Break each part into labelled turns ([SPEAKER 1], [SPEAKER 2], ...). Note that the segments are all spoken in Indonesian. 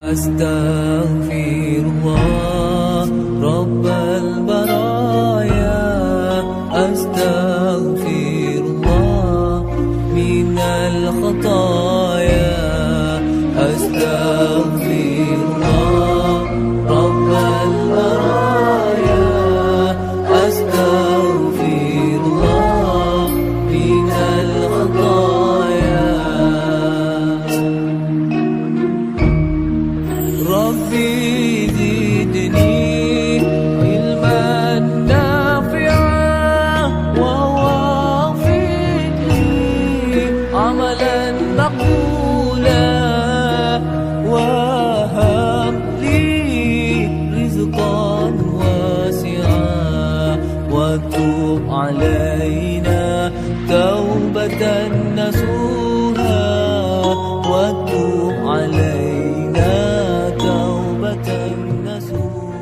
[SPEAKER 1] أستغفر الله رب البرايا أستغفر الله من الخطايا أستغفر الله رب البرايا أستغفر الله من الخطايا ربي زدني علما نافعا ووفق لي عملا مقبولا وهب لي رزقا واسعا وتب علينا توبة نصوحا وتب علينا توبة نصوحا.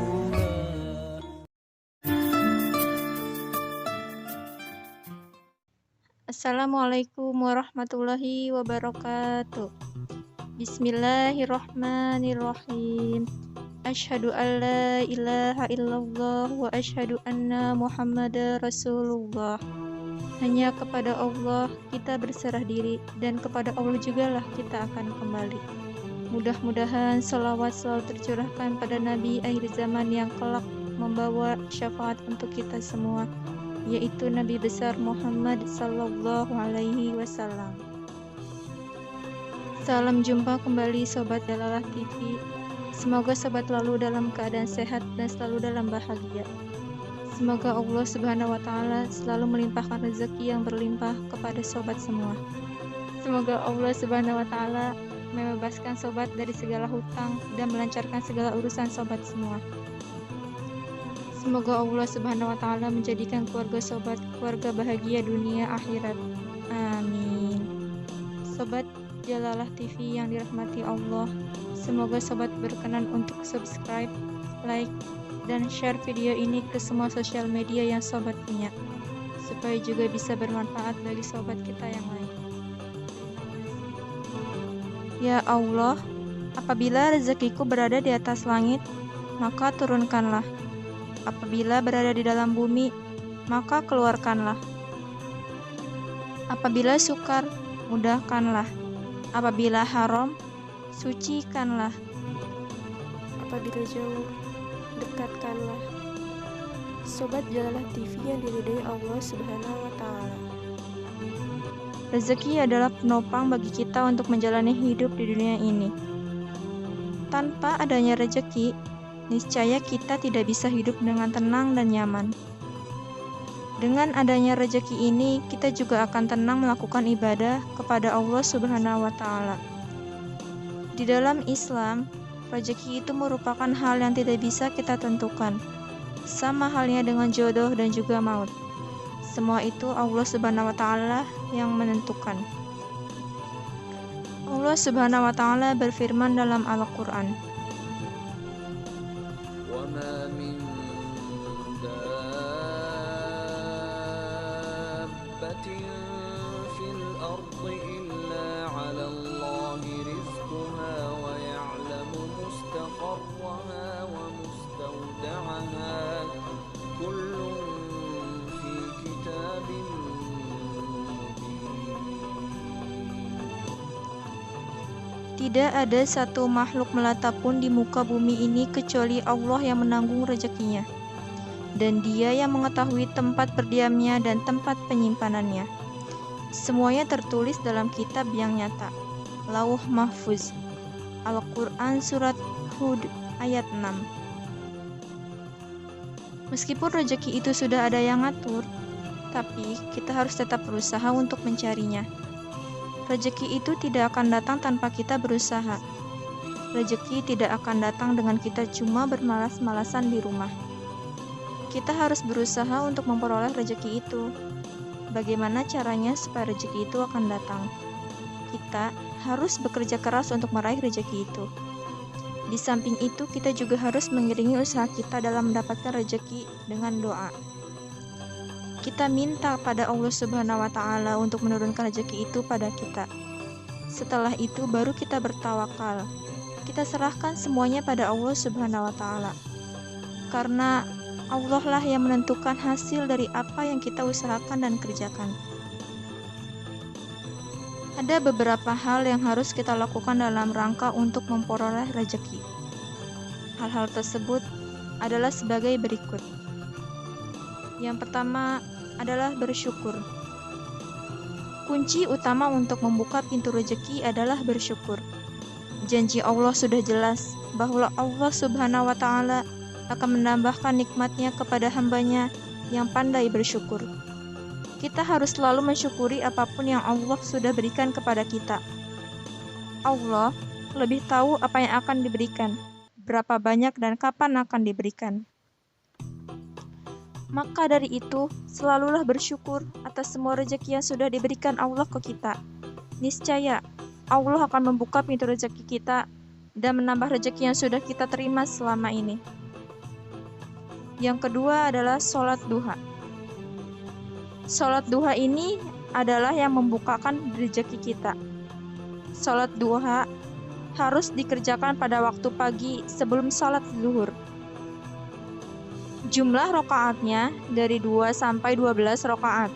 [SPEAKER 2] Assalamualaikum warahmatullahi wabarakatuh. Bismillahirrahmanirrahim. Asyhadu an la ilaha illallah wa asyhadu anna Muhammadar Rasulullah. Hanya kepada Allah kita berserah diri dan kepada Allah jugalah kita akan kembali. Mudah-mudahan salawat selalu tercurahkan pada Nabi akhir zaman yang kelak membawa syafaat untuk kita semua, yaitu Nabi besar Muhammad sallallahu alaihi wasallam. Salam jumpa kembali Sobat Jalalah TV. Semoga sobat selalu dalam keadaan sehat dan selalu dalam bahagia. Semoga Allah Subhanahu wa taala selalu melimpahkan rezeki yang berlimpah kepada sobat semua. Semoga Allah Subhanahu wa taala membebaskan sobat dari segala hutang dan melancarkan segala urusan sobat semua. Semoga Allah Subhanahu wa taala menjadikan keluarga sobat keluarga bahagia dunia akhirat. Amin. Sobat Jalalah TV yang dirahmati Allah, semoga sobat berkenan untuk subscribe, like, dan share video ini ke semua sosial media yang sobat punya, supaya juga bisa bermanfaat bagi sobat kita yang lain. Ya Allah, apabila rezekiku berada di atas langit, maka turunkanlah. Apabila berada di dalam bumi, maka keluarkanlah. Apabila sukar, mudahkanlah. Apabila haram, sucikanlah.
[SPEAKER 3] Apabila jauh, dekatkanlah. Sobat Jalalah TV yang diridhai Allah Subhanahu wa taala.
[SPEAKER 2] Rezeki adalah penopang bagi kita untuk menjalani hidup di dunia ini. Tanpa adanya rezeki, niscaya kita tidak bisa hidup dengan tenang dan nyaman. Dengan adanya rezeki ini, kita juga akan tenang melakukan ibadah kepada Allah Subhanahu wa taala. Di dalam Islam, rezeki itu merupakan hal yang tidak bisa kita tentukan. Sama halnya dengan jodoh dan juga maut. Semua itu Allah Subhanahu wa taala yang menentukan. Allah Subhanahu wa taala berfirman dalam Al-Qur'an,
[SPEAKER 1] wa ma min dabbatin fil ardi illa 'ala Allahi rizquha wa ya'lamu mustaqarraha wa mustawda'aha kullun fi kitabin mubin.
[SPEAKER 2] tidak ada satu makhluk melata pun di muka bumi ini kecuali Allah yang menanggung rezekinya, dan Dia yang mengetahui tempat berdiamnya dan tempat penyimpanannya. Semuanya tertulis dalam kitab yang nyata, Lauh Mahfuz. Al-Quran Surat Hud ayat 6. Meskipun rezeki itu sudah ada yang ngatur, tapi kita harus tetap berusaha untuk mencarinya. Rezeki itu tidak akan datang tanpa kita berusaha. Rezeki tidak akan datang dengan kita cuma bermalas-malasan di rumah. Kita harus berusaha untuk memperoleh rezeki itu. Bagaimana caranya supaya rezeki itu akan datang? Kita harus bekerja keras untuk meraih rezeki itu. Di samping itu, kita juga harus mengiringi usaha kita dalam mendapatkan rezeki dengan doa. Kita minta pada Allah Subhanahu wa taala untuk menurunkan rezeki itu pada kita. Setelah itu baru kita bertawakal. kita serahkan semuanya pada Allah Subhanahu wa Ta'ala, karena Allah lah yang menentukan hasil dari apa yang kita usahakan dan kerjakan. Ada beberapa hal yang harus kita lakukan dalam rangka untuk memperoleh rezeki. Hal-hal tersebut adalah sebagai berikut. Yang pertama adalah bersyukur. Kunci utama untuk membuka pintu rezeki adalah bersyukur. Janji Allah sudah jelas bahwa Allah Subhanahu wa Ta'ala akan menambahkan nikmatnya kepada hambanya yang pandai bersyukur. Kita harus selalu mensyukuri apapun yang Allah sudah berikan kepada kita. Allah lebih tahu apa yang akan diberikan, berapa banyak dan kapan akan diberikan. Maka dari itu, selalulah bersyukur atas semua rezeki yang sudah diberikan Allah ke kita. Niscaya, Allah akan membuka pintu rezeki kita dan menambah rezeki yang sudah kita terima selama ini. Yang kedua adalah sholat duha. Sholat duha ini adalah yang membukakan rezeki kita. Sholat duha harus dikerjakan pada waktu pagi sebelum sholat zuhur. Jumlah rakaatnya dari 2 sampai 12 rakaat.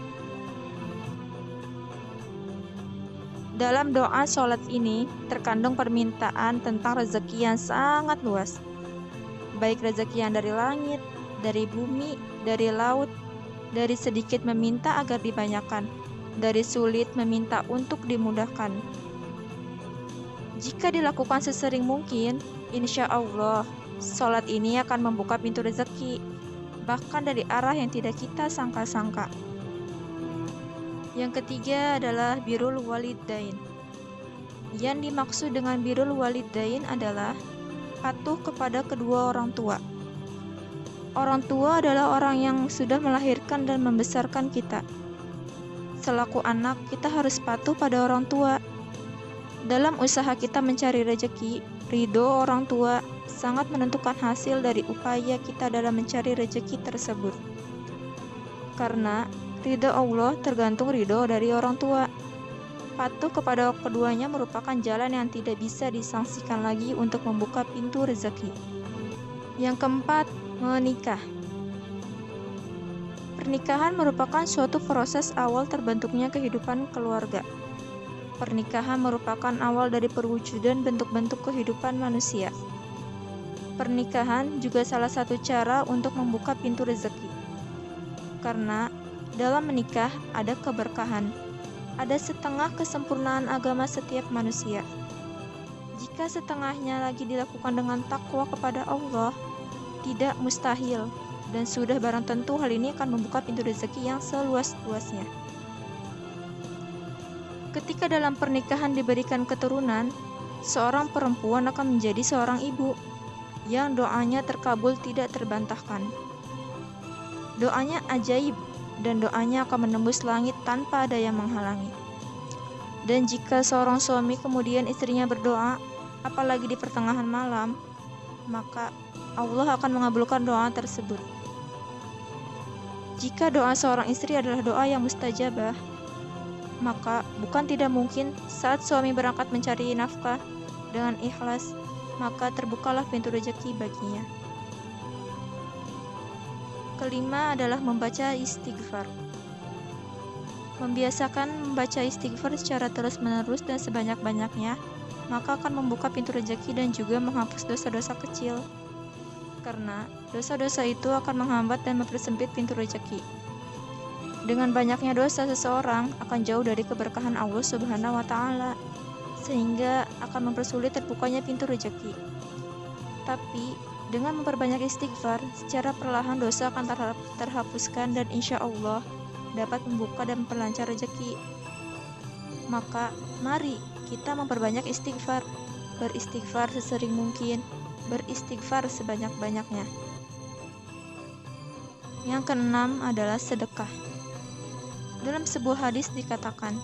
[SPEAKER 2] Dalam doa sholat ini terkandung permintaan tentang rezeki yang sangat luas. Baik rezeki yang dari langit, dari bumi, dari laut, dari sedikit meminta agar dibanyakan, dari sulit meminta untuk dimudahkan. Jika dilakukan sesering mungkin, insya Allah, sholat ini akan membuka pintu rezeki, bahkan dari arah yang tidak kita sangka-sangka. Yang ketiga adalah birrul walidain. Yang dimaksud dengan birrul walidain adalah patuh kepada kedua orang tua. Orang tua adalah orang yang sudah melahirkan dan membesarkan kita. Selaku anak, kita harus patuh pada orang tua. Dalam usaha kita mencari rezeki, ridho orang tua sangat menentukan hasil dari upaya kita dalam mencari rezeki tersebut. Karena ridho Allah tergantung ridho dari orang tua. Patuh kepada keduanya merupakan jalan yang tidak bisa disangsikan lagi untuk membuka pintu rezeki. Yang keempat, menikah. Pernikahan merupakan suatu proses awal terbentuknya kehidupan keluarga. Pernikahan merupakan awal dari perwujudan bentuk-bentuk kehidupan manusia. Pernikahan juga salah satu cara untuk membuka pintu rezeki. Karena dalam menikah ada keberkahan, ada setengah kesempurnaan agama setiap manusia. Jika setengahnya lagi dilakukan dengan takwa kepada Allah, tidak mustahil dan sudah barang tentu hal ini akan membuka pintu rezeki yang seluas-luasnya. Ketika dalam pernikahan diberikan keturunan, seorang perempuan akan menjadi seorang ibu yang doanya terkabul tidak terbantahkan. Doanya ajaib dan doanya akan menembus langit tanpa ada yang menghalangi. Dan jika seorang suami kemudian istrinya berdoa, apalagi di pertengahan malam, maka Allah akan mengabulkan doa tersebut. Jika doa seorang istri adalah doa yang mustajabah, maka bukan tidak mungkin saat suami berangkat mencari nafkah dengan ikhlas, maka terbukalah pintu rezeki baginya. Kelima adalah membaca istighfar. Membiasakan membaca istighfar secara terus-menerus dan sebanyak-banyaknya, maka akan membuka pintu rezeki dan juga menghapus dosa-dosa kecil. Karena dosa-dosa itu akan menghambat dan mempersempit pintu rezeki. Dengan banyaknya dosa, seseorang akan jauh dari keberkahan Allah Subhanahu wa Ta'ala, sehingga akan mempersulit terbukanya pintu rezeki. Tapi dengan memperbanyak istighfar, secara perlahan dosa akan terhapuskan dan insya Allah dapat membuka dan memperlancar rezeki. Maka mari kita memperbanyak istighfar, beristighfar sesering mungkin, beristighfar sebanyak-banyaknya. Yang keenam adalah sedekah. Dalam sebuah hadis dikatakan,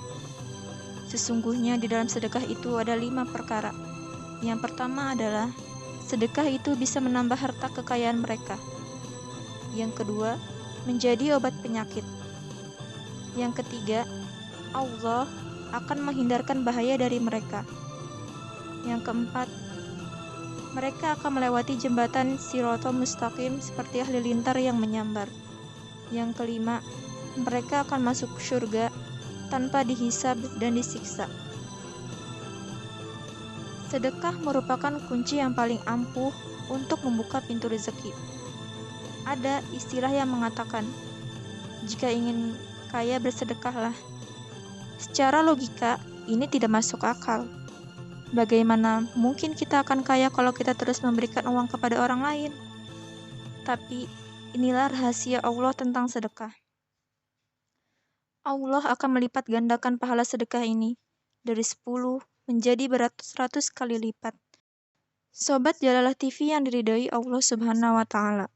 [SPEAKER 2] sesungguhnya di dalam sedekah itu ada 5 perkara. Yang pertama adalah sedekah itu bisa menambah harta kekayaan mereka. Yang kedua, menjadi obat penyakit. Yang ketiga, Allah akan menghindarkan bahaya dari mereka. Yang keempat, Mereka akan melewati jembatan Siratal Mustaqim seperti halilintar yang menyambar. Yang kelima, mereka akan masuk surga tanpa dihisab dan disiksa. Sedekah merupakan kunci yang paling ampuh untuk membuka pintu rezeki. Ada istilah yang mengatakan, jika ingin kaya bersedekahlah. Secara logika, ini tidak masuk akal. Bagaimana mungkin kita akan kaya kalau kita terus memberikan uang kepada orang lain? Tapi inilah rahasia Allah tentang sedekah. Allah akan melipat gandakan pahala sedekah ini dari 10 menjadi beratus-ratus kali lipat. Sobat Jalalah TV yang diridhoi Allah Subhanahu wa Ta'ala.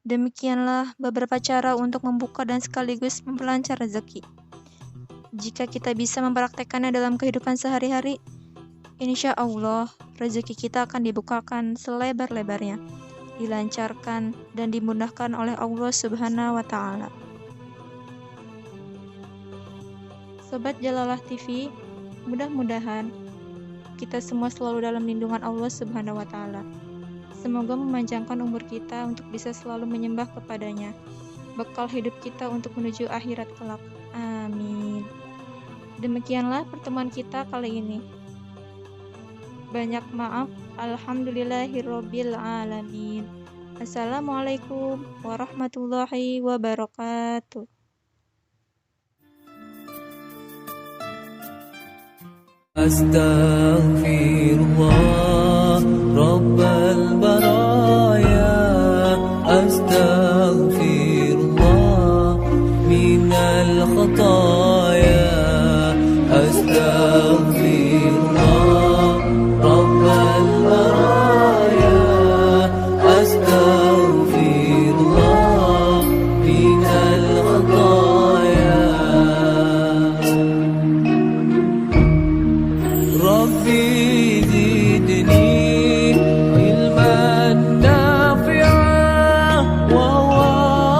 [SPEAKER 2] Demikianlah beberapa cara untuk membuka dan sekaligus memperlancar rezeki. Jika kita bisa mempraktekkannya dalam kehidupan sehari-hari, insya Allah rezeki kita akan dibukakan selebar-lebarnya, dilancarkan dan dimudahkan oleh Allah Subhanahu wa Ta'ala. Sobat Jalalah TV, mudah-mudahan kita semua selalu dalam lindungan Allah Subhanahu wa Ta'ala. Semoga memanjangkan umur kita untuk bisa selalu menyembah kepadanya, bekal hidup kita untuk menuju akhirat kelak. Amin. Demikianlah pertemuan kita kali ini. Banyak maaf. Alhamdulillahirabbil alamin. Assalamualaikum warahmatullahi wabarakatuh.
[SPEAKER 1] Astaghfirullah Rabbal baraya, astaghfirullah minal khataya, astaghfirullah Rabbal baraya, astaghfirullah minal khataya. Rabbi zidni ilman nafi'an wa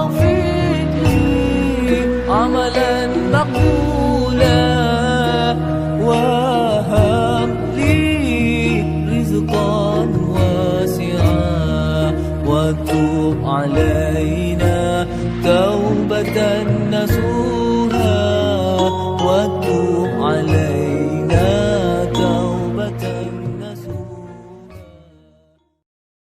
[SPEAKER 1] wafiqni amalan maqbulan wa